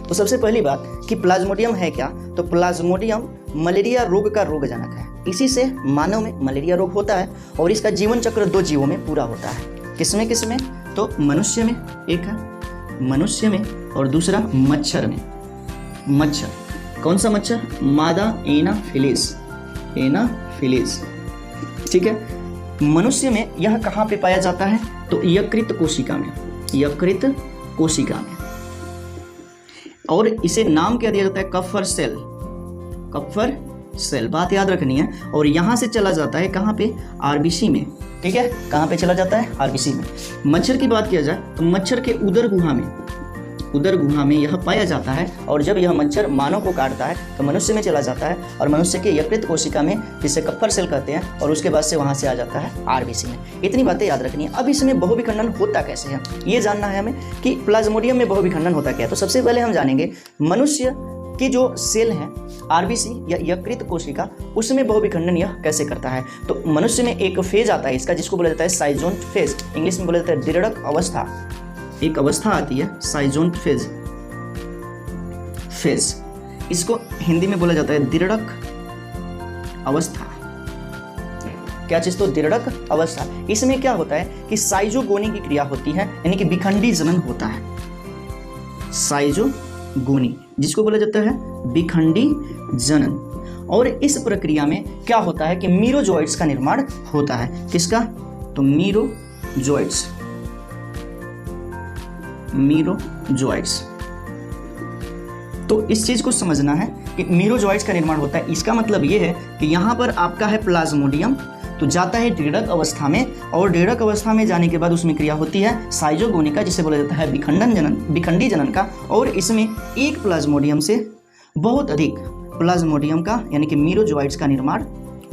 तो सबसे पहली बात कि प्लाज्मोडियम है क्या, तो प्लाज्मोडियम मलेरिया रोग का रोगजनक है। इसी से मानव में मलेरिया रोग होता है और इसका जीवन चक्र 2 जीवों में पूरा होता है। किसमें किसमें, तो मनुष्य में, एक है मनुष्य में और दूसरा मच्छर में। मच्छर कौन सा मच्छर, मादा एनाफिलिस, एनाफिलिस, ठीक है। मनुष्य में यह कहाँ पे पाया जाता है, तो यकृत कोशिका में, यकृत कोशिका में। और इसे नाम क्या दिया जाता है, कफर सेल, कफर सेल, बात याद रखनी है। और यहाँ से चला जाता है कहाँ पे, आरबीसी में, ठीक है। कहाँ पे चला जाता है, आरबीसी में। मच्छर की बात किया जाए तो मच्छर के उदर गुहा में, उदर गुहा में यह पाया जाता है। और जब यह मच्छर मानव को काटता है तो मनुष्य में चला जाता है और मनुष्य के यकृत कोशिका में, जिसे कप्पर सेल कहते हैं, और उसके बाद से वहाँ से आ जाता है आरबीसी में। इतनी बातें याद रखनी है। अब इसमें बहुविखंडन होता कैसे है, ये जानना है हमें कि प्लाज्मोडियम में बहुविखंडन होता क्या है। तो सबसे पहले हम जानेंगे मनुष्य की जो सेल है आरबीसी या यकृत कोशिका, उसमें बहुविखंडन यह कैसे करता है। तो मनुष्य में एक फेज आता है इसका, जिसको बोला जाता है साइजोन्ट फेज, इंग्लिश में बोला जाता है दिरड़क अवस्था। एक अवस्था आती है साइजोन्ट फेज, फेज, इसको हिंदी में बोला जाता है दिरड़क अवस्था। क्या चीज, तो दिरड़क अवस्था। इसमें क्या होता है कि साइजोगोनी की क्रिया होती है, यानी कि विखंडी जनन होता है। साइजोगोनी जिसको बोला जाता है विखंडी जनन। और इस प्रक्रिया में क्या होता है कि मीरोजोइट्स का निर्माण होता है। किसका, तो मीरोजोइट्स, मीरोजोइट्स। तो इस चीज को समझना है कि मीरोजोइट्स का निर्माण होता है। इसका मतलब ये है कि यहाँ पर आपका है प्लाज्मोडियम, तो जाता है दिरड़क अवस्था में, और दिरड़क अवस्था में जाने के बाद उसमें क्रिया होती है साइजोगोनी का, जिसे बोला जाता है विखंडन जनन, विखंडी जनन का। और इसमें एक प्लाज्मोडियम से बहुत अधिक प्लाज्मोडियम का, यानी कि मीरोजोइट्स का निर्माण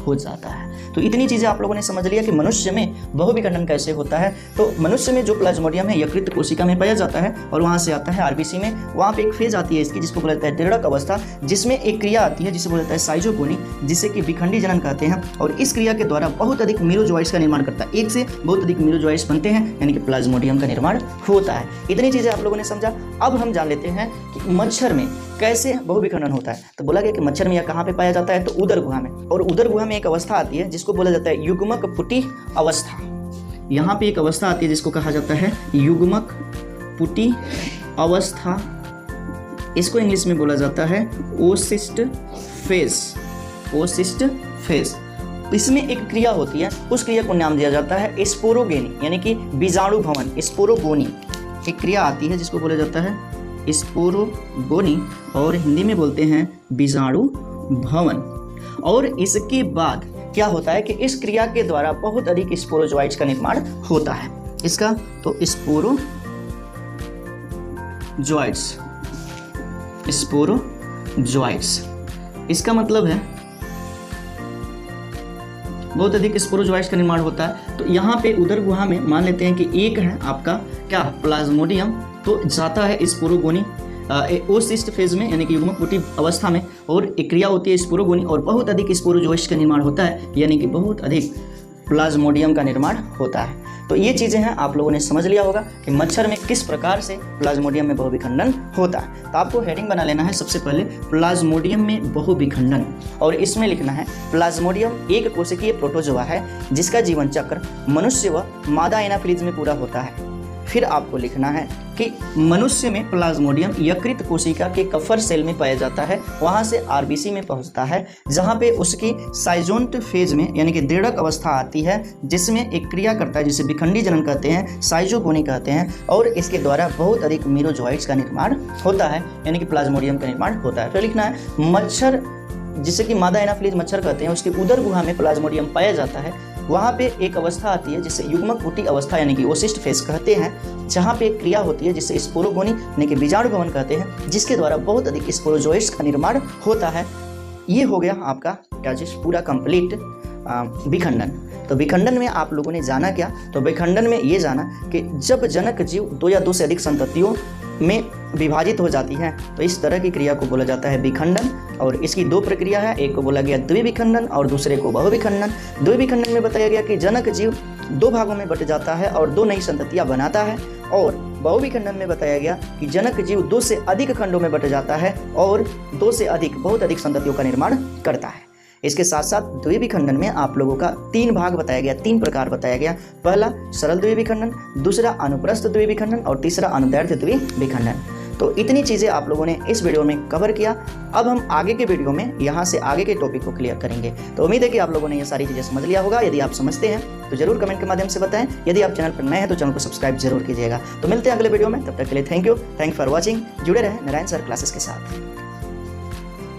हो जाता है। तो इतनी चीज़ें आप लोगों ने समझ लिया कि मनुष्य में बहुविखंडन कैसे होता है। तो मनुष्य में जो प्लाज्मोडियम है यकृत कोशिका में पाया जाता है और वहाँ से आता है आरबीसी में। वहाँ पे एक फेज आती है इसकी, जिसको बोला जाता है दिरड़क अवस्था, जिसमें एक क्रिया आती है जिसे बोला जाता है साइजोगोनी, जिसे कि विखंडी जनन कहते हैं। और इस क्रिया के द्वारा बहुत अधिक मीरोजोइट्स का निर्माण करता है, एक से बहुत अधिक मीरोजोइट्स बनते हैं, यानी कि प्लाज्मोडियम का निर्माण होता है। इतनी चीज़ें आप लोगों ने समझा। अब हम जान लेते हैं कि मच्छर में कैसे बहुविखंडन होता है। तो बोला गया कि मच्छर में यह कहाँ पे पाया जाता है, तो उदर गुहा में। और उदर गुहा में एक अवस्था आती है जिसको बोला जाता है युग्मक पुटी अवस्था। यहाँ पे एक अवस्था आती है जिसको कहा जाता है युग्मक पुटी अवस्था। इसको इंग्लिश में बोला जाता है ओसिस्ट फेज, ओसिस्ट फेज। इसमें एक क्रिया होती है, उस क्रिया को नाम दिया जाता है स्पोरोगेनी, यानी कि बीजाणु भवन, स्पोरोगोनी। एक क्रिया आती है जिसको बोला जाता है स्पोरोगोनी, और हिंदी में बोलते हैं बीजाणु भवन। और इसके बाद क्या होता है कि इस क्रिया के द्वारा बहुत अधिक स्पोरोजोइट्स का निर्माण होता है। इसका तो स्पोरोजोइट्स, स्पोरोजोइट्स, इसका मतलब है बहुत अधिक स्पोरोजोइट्स का निर्माण होता है। तो यहाँ पे उदर गुहा में मान लेते हैं कि एक है आपका क्या, प्लाज्मोडियम, तो जाता है स्पोरोगोनी ओसिस्ट फेज में, यानी कि युग्मक पुटी अवस्था में, और एक क्रिया होती है स्पोरोगोनी, और बहुत अधिक स्पोरोजोइट्स का निर्माण होता है, यानी कि बहुत अधिक प्लाज्मोडियम का निर्माण होता है। तो ये चीज़ें हैं, आप लोगों ने समझ लिया होगा कि मच्छर में किस प्रकार से प्लाज्मोडियम में बहुविखंडन होता है। तो आपको हेडिंग बना लेना है सबसे पहले प्लाज्मोडियम में बहुविखंडन, और इसमें लिखना है प्लाज्मोडियम एक कोशिकीय प्रोटोजोआ है जिसका जीवन चक्र मनुष्य व मादा एनाफिलीज में पूरा होता है। फिर आपको लिखना है कि मनुष्य में प्लाज्मोडियम यकृत कोशिका के कफर सेल में पाया जाता है, वहाँ से आरबीसी में पहुँचता है, जहाँ पे उसकी साइजोन्ट फेज में, यानी कि दिरड़क अवस्था आती है, जिसमें एक क्रिया करता है जिसे विखंडी जनन कहते हैं, साइजोगोनी कहते हैं। और इसके द्वारा बहुत अधिक मीरोजोइट्स का निर्माण होता है, यानी कि प्लाज्मोडियम का निर्माण होता है। फिर लिखना है मच्छर, जिसे कि मादा एनाफिलीज मच्छर कहते हैं, उसके उदर गुहा में प्लाज्मोडियम पाया जाता है। वहाँ पे एक अवस्था आती है जिसे युग्मक पुटी अवस्था, यानी कि ओसिस्ट फेज कहते हैं, जहाँ पे एक क्रिया होती है जिसे स्पोरोगोनी, यानी कि बीजाणु भवन कहते हैं, जिसके द्वारा बहुत अधिक स्पोरोजोइट्स का निर्माण होता है। ये हो गया आपका क्या चीज़, पूरा कंप्लीट विखंडन। तो विखंडन में आप लोगों ने जाना क्या, तो विखंडन में ये जाना कि जब जनक जीव 2 या 2 से अधिक संततियों में विभाजित हो जाती है, तो इस तरह की क्रिया को बोला जाता है विखंडन। और इसकी 2 प्रक्रिया है, एक को बोला गया द्विविखंडन और दूसरे को बहुविखंडन। द्विविखंडन में बताया गया कि जनक जीव 2 भागों में बट जाता है और 2 नई संततियां बनाता है, और बहुविखंडन में बताया गया कि जनक जीव 2 से अधिक खंडों में बट जाता है और 2 से अधिक बहुत अधिक संततियों का निर्माण करता है। इसके साथ साथ द्विविखंडन में आप लोगों का 3 भाग बताया गया, 3 प्रकार बताया गया। पहला सरल द्विविखंडन, दूसरा अनुप्रस्थ द्विविखंडन और तीसरा अनुदैर्ध्य द्विविखंडन। तो इतनी चीज़ें आप लोगों ने इस वीडियो में कवर किया। अब हम आगे के वीडियो में यहाँ से आगे के टॉपिक को क्लियर करेंगे। तो उम्मीद है कि आप लोगों ने ये सारी चीज़ें समझ लिया होगा। यदि आप समझते हैं तो जरूर कमेंट के माध्यम से बताएं। यदि आप चैनल पर नए हैं तो चैनल को सब्सक्राइब जरूर कीजिएगा। तो मिलते हैं अगले वीडियो में, तब तक के लिए थैंक यू फॉर वॉचिंग। जुड़े रहें नारायण सर क्लासेस के साथ।